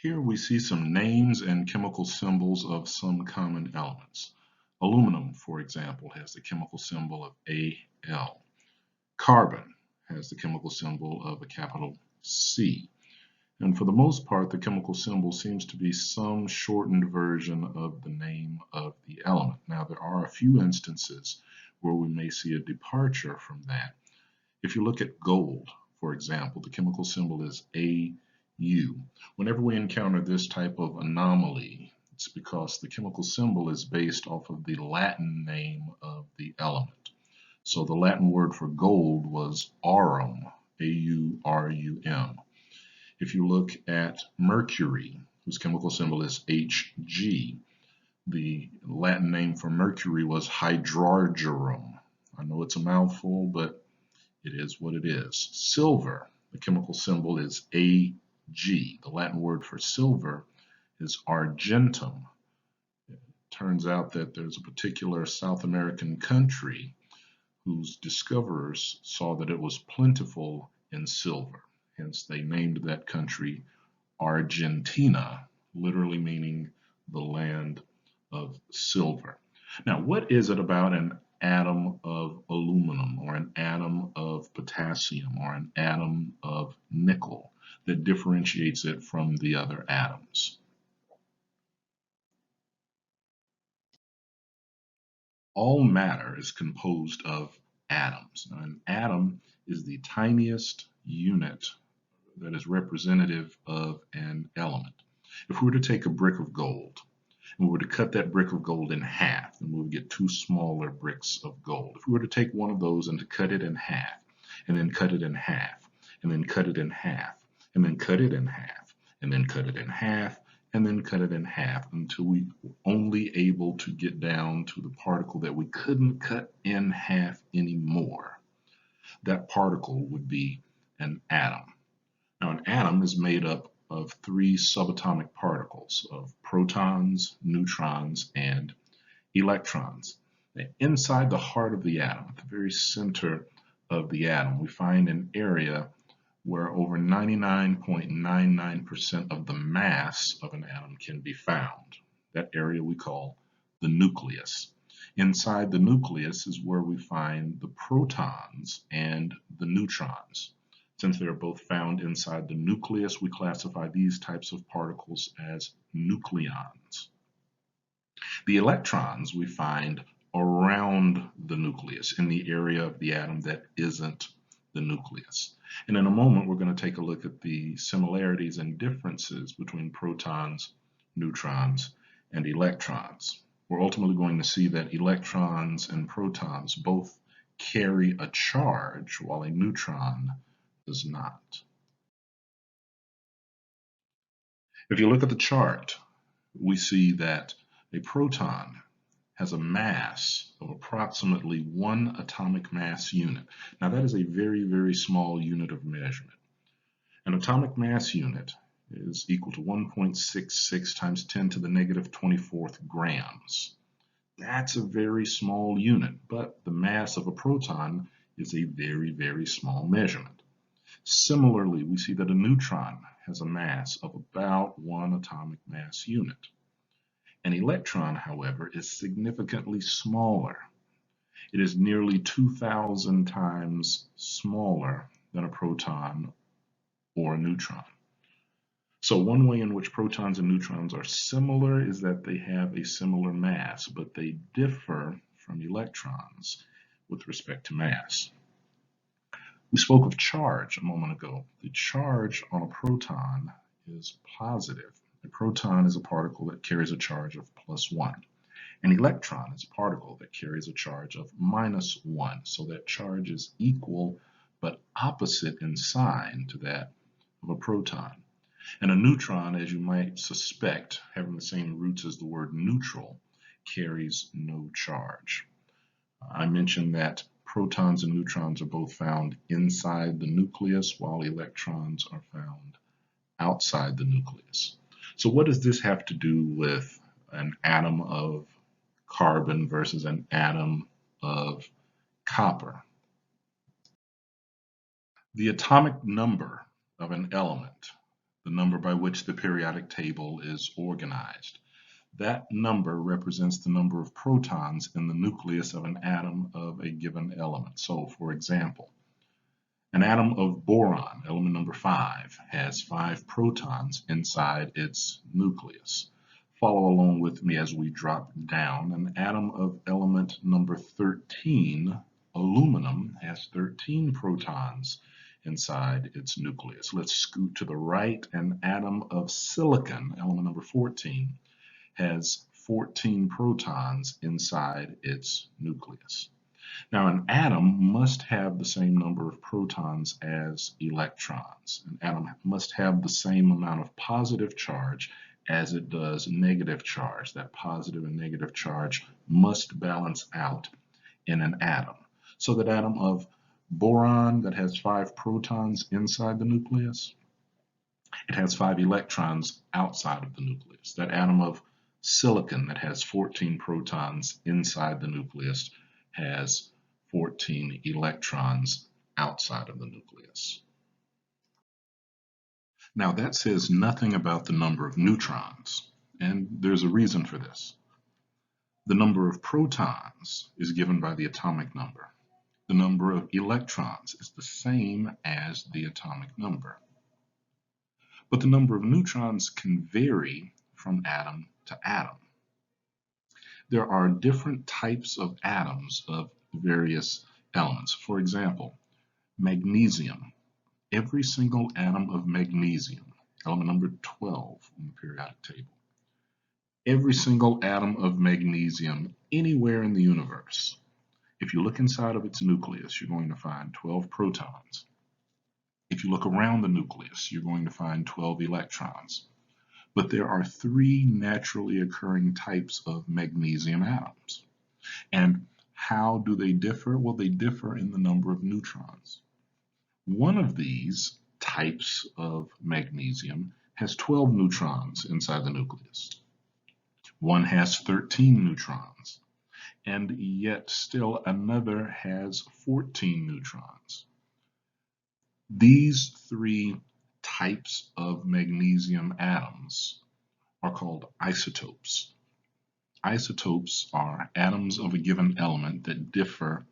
Here we see some names and chemical symbols of some common elements. Aluminum, for example, has the chemical symbol of Al. Carbon has the chemical symbol of a capital C. And for the most part, the chemical symbol seems to be some shortened version of the name of the element. Now, there are a few instances where we may see a departure from that. If you look at gold, for example, the chemical symbol is AU. Whenever we encounter this type of anomaly, it's because the chemical symbol is based off of the Latin name of the element. So the Latin word for gold was aurum, A-U-R-U-M. If you look at mercury, whose chemical symbol is Hg, the Latin name for mercury was hydrargyrum. I know it's a mouthful, but it is what it is. Silver, the chemical symbol is Ag. The Latin word for silver is argentum. It turns out that there's a particular South American country whose discoverers saw that it was plentiful in silver. Hence, they named that country Argentina, literally meaning the land of silver. Now, what is it about an atom of aluminum or an atom of potassium or an atom of nickel that differentiates it from the other atoms? All matter is composed of atoms. Now, an atom is the tiniest unit that is representative of an element. If we were to take a brick of gold and we were to cut that brick of gold in half, then we would get two smaller bricks of gold. If we were to take one of those and to cut it in half, and then cut it in half, and then cut it in half, and then cut it in half, and then cut it in half, and then cut it in half until we were only able to get down to the particle that we couldn't cut in half anymore. That particle would be an atom. Now, an atom is made up of three subatomic particles of protons, neutrons, and electrons. Now, inside the heart of the atom, at the very center of the atom, we find an area where over 99.99% of the mass of an atom can be found. That area we call the nucleus. Inside the nucleus is where we find the protons and the neutrons. Since they are both found inside the nucleus, we classify these types of particles as nucleons. The electrons we find around the nucleus, in the area of the atom that isn't the nucleus. And in a moment, we're going to take a look at the similarities and differences between protons, neutrons, and electrons. We're ultimately going to see that electrons and protons both carry a charge, while a neutron does not. If you look at the chart, we see that a proton has a mass of approximately 1 atomic mass unit. Now that is a very, very small unit of measurement. An atomic mass unit is equal to 1.66 times 10 to the negative 24th grams. That's a very small unit, but the mass of a proton is a very, very small measurement. Similarly, we see that a neutron has a mass of about 1 atomic mass unit. An electron, however, is significantly smaller. It is nearly 2,000 times smaller than a proton or a neutron. So one way in which protons and neutrons are similar is that they have a similar mass, but they differ from electrons with respect to mass. We spoke of charge a moment ago. The charge on a proton is positive. A proton is a particle that carries a charge of +1. An electron is a particle that carries a charge of -1. So that charge is equal but opposite in sign to that of a proton. And a neutron, as you might suspect, having the same roots as the word neutral, carries no charge. I mentioned that protons and neutrons are both found inside the nucleus, while electrons are found outside the nucleus. So what does this have to do with an atom of carbon versus an atom of copper? The atomic number of an element the number by which the periodic table is organized. That number represents the number of protons in the nucleus of an atom of a given element. So, for example, an atom of boron, element number 5, has 5 protons inside its nucleus. Follow along with me as we drop down. An atom of element number 13, aluminum, has 13 protons inside its nucleus. Let's scoot to the right. An atom of silicon, element number 14, has 14 protons inside its nucleus. Now, an atom must have the same number of protons as electrons. An atom must have the same amount of positive charge as it does negative charge. That positive and negative charge must balance out in an atom. So that atom of boron that has 5 protons inside the nucleus, it has 5 electrons outside of the nucleus. That atom of silicon that has 14 protons inside the nucleus has 14 electrons outside of the nucleus. Now that says nothing about the number of neutrons, and there's a reason for this. The number of protons is given by the atomic number. The number of electrons is the same as the atomic number. But the number of neutrons can vary from atom to atom. There are different types of atoms of various elements. For example, magnesium. Every single atom of magnesium, element number 12 on the periodic table, every single atom of magnesium anywhere in the universe, if you look inside of its nucleus, you're going to find 12 protons. If you look around the nucleus, you're going to find 12 electrons. But there are 3 naturally occurring types of magnesium atoms. And how do they differ? Well, they differ in the number of neutrons. One of these types of magnesium has 12 neutrons inside the nucleus. One has 13 neutrons, and yet still another has 14 neutrons. These 3 types of magnesium atoms are called isotopes. Isotopes are atoms of a given element that differ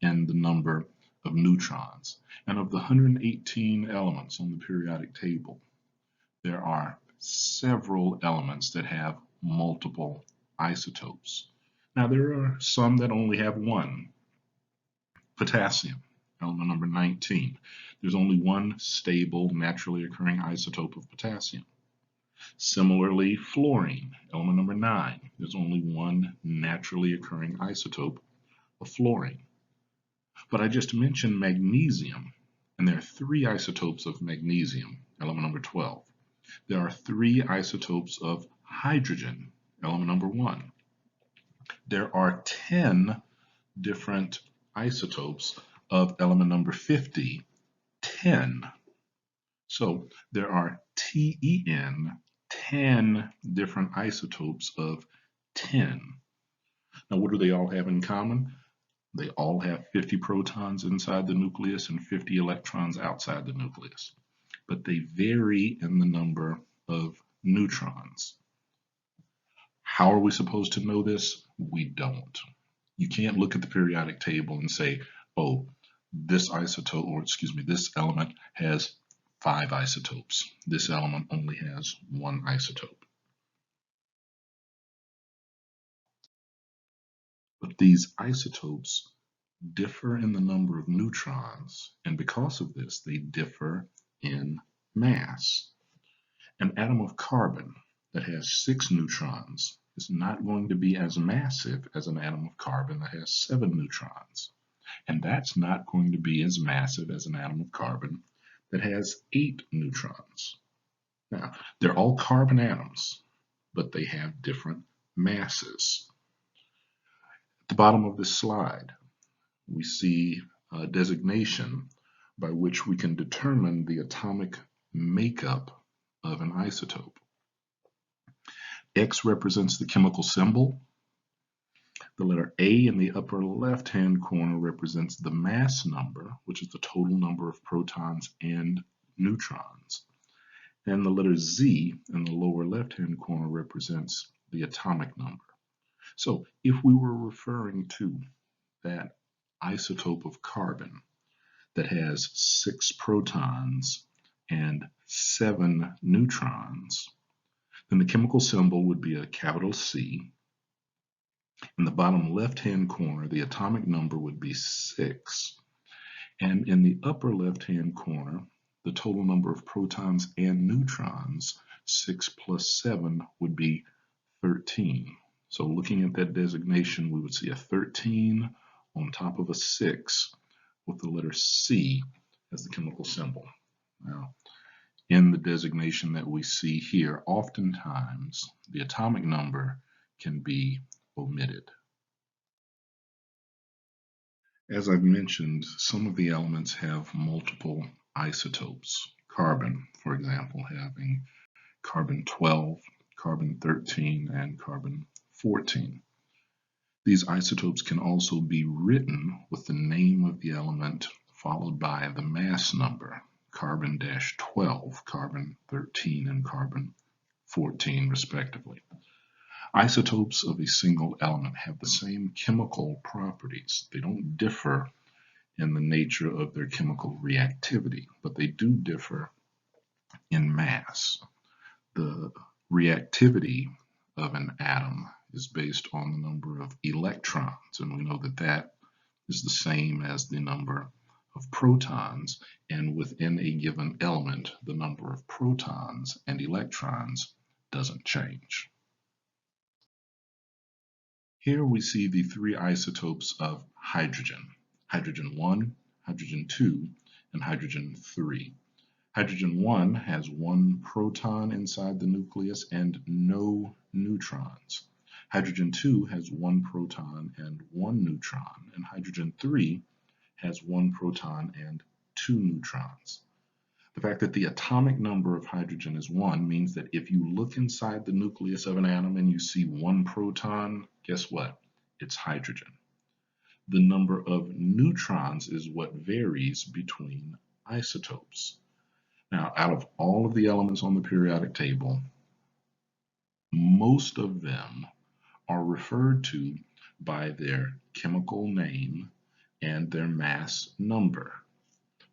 in the number of neutrons. And of the 118 elements on the periodic table, there are several elements that have multiple isotopes. Now there are some that only have one. Potassium, element number 19. There's only one stable, naturally occurring isotope of potassium. Similarly, fluorine, element number 9. There's only one naturally occurring isotope of fluorine. But I just mentioned magnesium, and there are 3 isotopes of magnesium, element number 12. There are 3 isotopes of hydrogen, element number 1. There are 10 different isotopes of element number 50, 10. So there are 10 different isotopes of 10. Now what do they all have in common? They all have 50 protons inside the nucleus and 50 electrons outside the nucleus. But they vary in the number of neutrons. How are we supposed to know this? We don't. You can't look at the periodic table and say, oh, this isotope, or excuse me, this element has 5 isotopes. This element only has 1 isotope. But these isotopes differ in the number of neutrons, and because of this, they differ in mass. An atom of carbon that has 6 neutrons is not going to be as massive as an atom of carbon that has 7 neutrons. And that's not going to be as massive as an atom of carbon that has 8 neutrons. Now, they're all carbon atoms, but they have different masses. At the bottom of this slide, we see a designation by which we can determine the atomic makeup of an isotope. X represents the chemical symbol. The letter A in the upper left-hand corner represents the mass number, which is the total number of protons and neutrons. And the letter Z in the lower left-hand corner represents the atomic number. So if we were referring to that isotope of carbon that has 6 protons and 7 neutrons, then the chemical symbol would be a capital C. In the bottom left-hand corner, the atomic number would be 6. And in the upper left-hand corner, the total number of protons and neutrons, 6 plus 7, would be 13. So looking at that designation, we would see a 13 on top of a 6 with the letter C as the chemical symbol. Now, in the designation that we see here, oftentimes the atomic number can be omitted. As I've mentioned, some of the elements have multiple isotopes. Carbon, for example, having carbon 12, carbon 13, and carbon 14. These isotopes can also be written with the name of the element followed by the mass number, carbon-12, carbon 13, and carbon 14, respectively. Isotopes of a single element have the same chemical properties. They don't differ in the nature of their chemical reactivity, but they do differ in mass. The reactivity of an atom is based on the number of electrons, and we know that that is the same as the number of protons, and within a given element, the number of protons and electrons doesn't change. Here we see the 3 isotopes of hydrogen: hydrogen 1, hydrogen 2, and hydrogen 3. Hydrogen 1 has 1 proton inside the nucleus and no neutrons. Hydrogen 2 has 1 proton and 1 neutron, and hydrogen 3 has 1 proton and 2 neutrons. The fact that the atomic number of hydrogen is 1 means that if you look inside the nucleus of an atom and you see 1 proton, guess what? It's hydrogen. The number of neutrons is what varies between isotopes. Now, out of all of the elements on the periodic table, most of them are referred to by their chemical name and their mass number.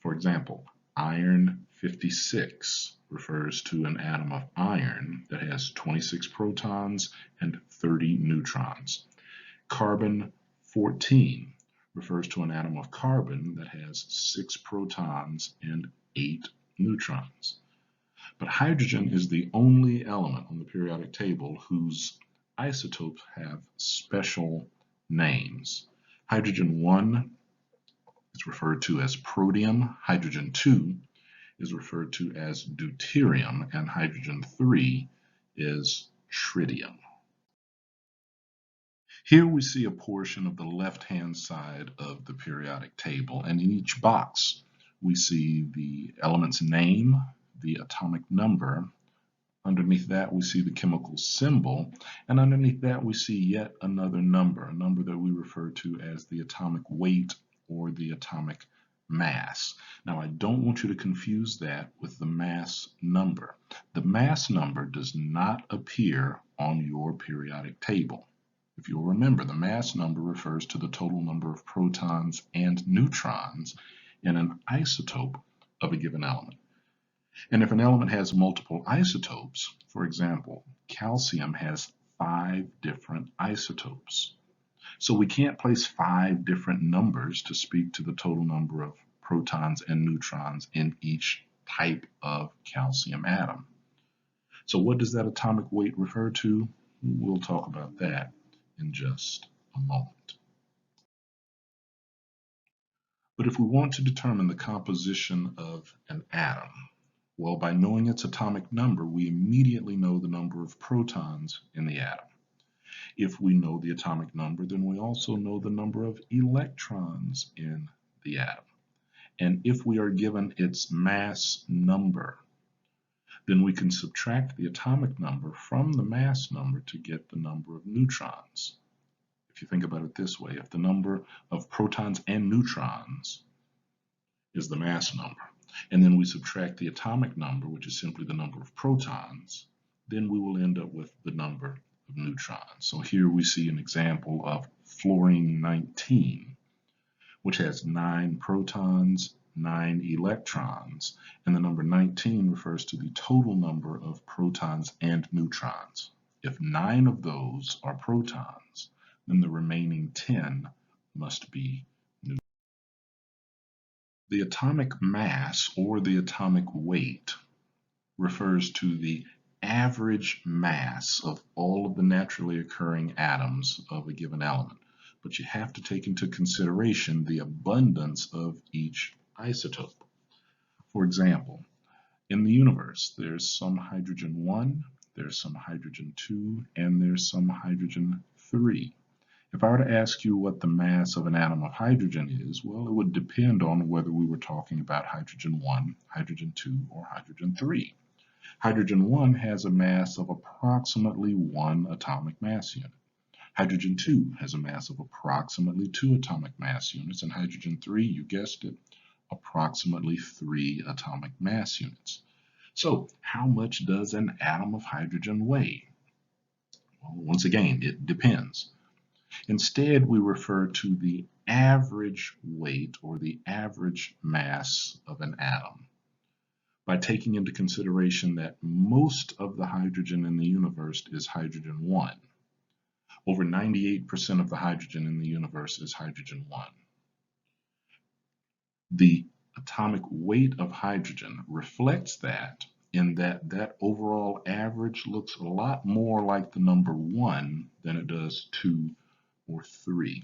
For example, iron 56 refers to an atom of iron that has 26 protons and 30 neutrons. Carbon 14 refers to an atom of carbon that has 6 protons and 8 neutrons. But hydrogen is the only element on the periodic table whose isotopes have special names. Hydrogen 1 is referred to as protium, hydrogen 2 is referred to as deuterium, and hydrogen 3 is tritium. Here we see a portion of the left-hand side of the periodic table, and in each box we see the element's name, the atomic number. Underneath that we see the chemical symbol, and underneath that we see yet another number, a number that we refer to as the atomic weight or the atomic mass. Now, I don't want you to confuse that with the mass number. The mass number does not appear on your periodic table. If you'll remember, the mass number refers to the total number of protons and neutrons in an isotope of a given element. And if an element has multiple isotopes, for example, calcium has 5 different isotopes. So we can't place 5 different numbers to speak to the total number of protons and neutrons in each type of calcium atom. So what does that atomic weight refer to? We'll talk about that in just a moment. But if we want to determine the composition of an atom, well, by knowing its atomic number, we immediately know the number of protons in the atom. If we know the atomic number, then we also know the number of electrons in the atom. And if we are given its mass number, then we can subtract the atomic number from the mass number to get the number of neutrons. If you think about it this way, if the number of protons and neutrons is the mass number, and then we subtract the atomic number, which is simply the number of protons, then we will end up with the number of neutrons. So here we see an example of fluorine 19, which has 9 protons, 9 electrons, and the number 19 refers to the total number of protons and neutrons. If 9 of those are protons, then the remaining 10 must be neutrons. The atomic mass, or the atomic weight, refers to the average mass of all of the naturally occurring atoms of a given element. But you have to take into consideration the abundance of each isotope. For example, in the universe, there's some hydrogen 1, there's some hydrogen 2, and there's some hydrogen 3. If I were to ask you what the mass of an atom of hydrogen is, well, it would depend on whether we were talking about hydrogen 1, hydrogen 2, or hydrogen 3. Hydrogen 1 has a mass of approximately 1 atomic mass unit. Hydrogen 2 has a mass of approximately 2 atomic mass units, and hydrogen 3, you guessed it, approximately 3 atomic mass units. So, how much does an atom of hydrogen weigh? Well, once again, it depends. Instead, we refer to the average weight or the average mass of an atom by taking into consideration that most of the hydrogen in the universe is hydrogen 1. Over 98% of the hydrogen in the universe is hydrogen 1. The atomic weight of hydrogen reflects that in that that overall average looks a lot more like the number 1 than it does 2 or 3.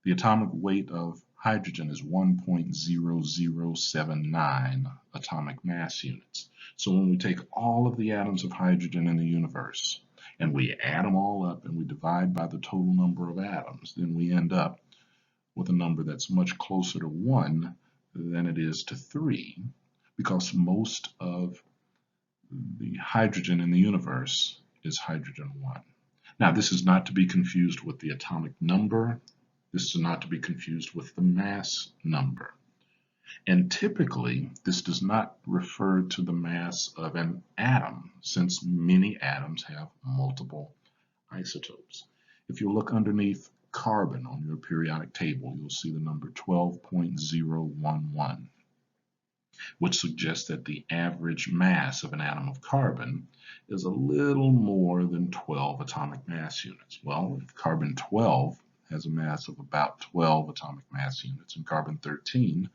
The atomic weight of hydrogen is 1.0079 atomic mass units. So when we take all of the atoms of hydrogen in the universe and we add them all up and we divide by the total number of atoms, then we end up with a number that's much closer to 1 than it is to 3, because most of the hydrogen in the universe is hydrogen 1. Now, this is not to be confused with the atomic number. This is not to be confused with the mass number. And typically, this does not refer to the mass of an atom, since many atoms have multiple isotopes. If you look underneath carbon on your periodic table, you'll see the number 12.011, which suggests that the average mass of an atom of carbon is a little more than 12 atomic mass units. Well, if carbon 12 has a mass of about 12 atomic mass units, and carbon 13,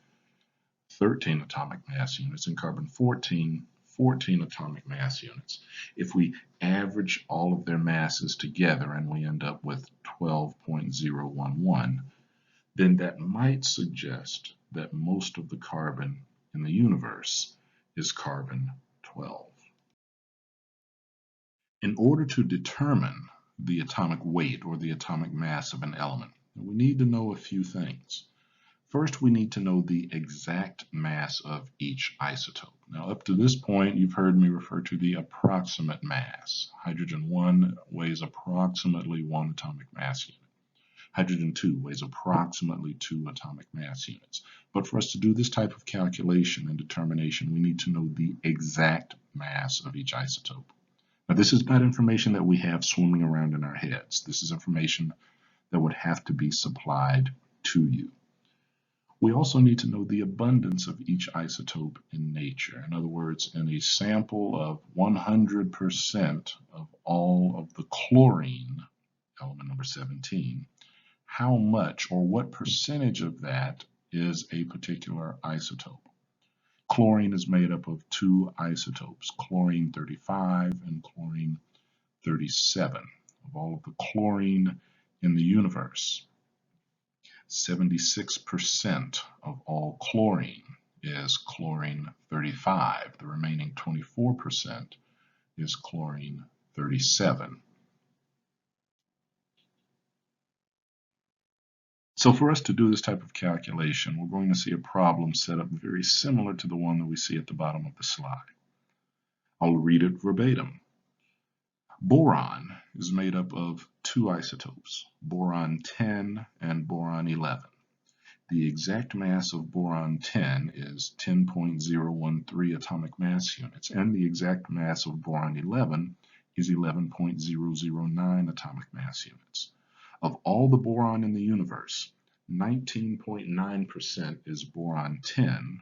13 atomic mass units, and carbon 14, 14 atomic mass units. If we average all of their masses together and we end up with 12.011, then that might suggest that most of the carbon in the universe is carbon 12. In order to determine the atomic weight or the atomic mass of an element, we need to know a few things. First, we need to know the exact mass of each isotope. Now, up to this point, you've heard me refer to the approximate mass. Hydrogen 1 weighs approximately 1 atomic mass unit. Hydrogen 2 weighs approximately 2 atomic mass units. But for us to do this type of calculation and determination, we need to know the exact mass of each isotope. Now, this is not information that we have swimming around in our heads. This is information that would have to be supplied to you. We also need to know the abundance of each isotope in nature. In other words, in a sample of 100% of all of the chlorine, element number 17, how much or what percentage of that is a particular isotope? Chlorine is made up of 2 isotopes, chlorine 35 and chlorine 37. Of all of the chlorine in the universe, 76% of all chlorine is chlorine 35. The remaining 24% is chlorine 37. So for us to do this type of calculation, we're going to see a problem set up very similar to the one that we see at the bottom of the slide. I'll read it verbatim. Boron is made up of 2 isotopes, boron 10 and boron 11. The exact mass of boron 10 is 10.013 atomic mass units, and the exact mass of boron 11 is 11.009 atomic mass units. Of all the boron in the universe, 19.9% is boron 10,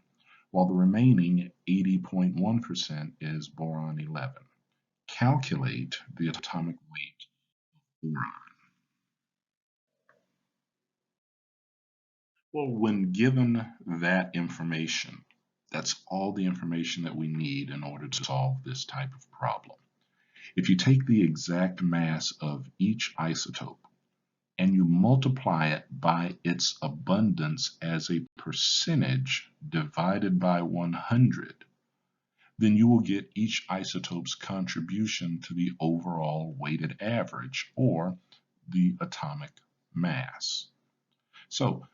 while the remaining 80.1% is boron 11. Calculate the atomic weight of boron. Well, when given that information, that's all the information that we need in order to solve this type of problem. If you take the exact mass of each isotope and you multiply it by its abundance as a percentage divided by 100, then you will get each isotope's contribution to the overall weighted average, or the atomic mass. So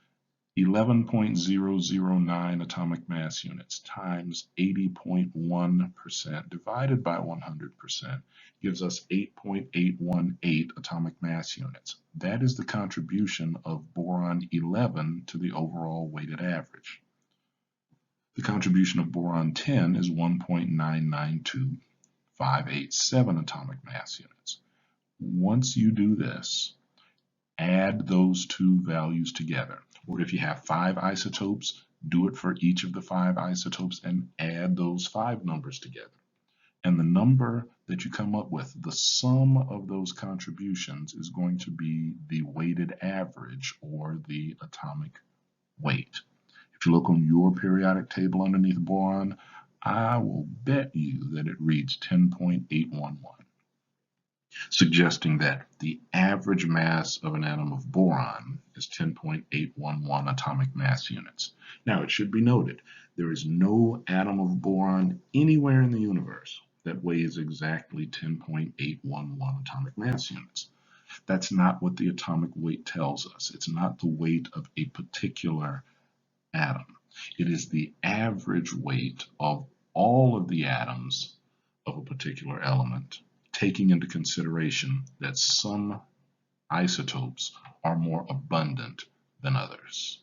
11.009 atomic mass units times 80.1% divided by 100% gives us 8.818 atomic mass units. That is the contribution of boron 11 to the overall weighted average. The contribution of boron 10 is 1.992587 atomic mass units. Once you do this, add those two values together. Or if you have 5 isotopes, do it for each of the 5 isotopes and add those 5 numbers together. And the number that you come up with, the sum of those contributions, is going to be the weighted average, or the atomic weight. If you look on your periodic table underneath boron, I will bet you that it reads 10.811. Suggesting that the average mass of an atom of boron is 10.811 atomic mass units. Now, it should be noted, there is no atom of boron anywhere in the universe that weighs exactly 10.811 atomic mass units. That's not what the atomic weight tells us. It's not the weight of a particular atom. It is the average weight of all of the atoms of a particular element, taking into consideration that some isotopes are more abundant than others.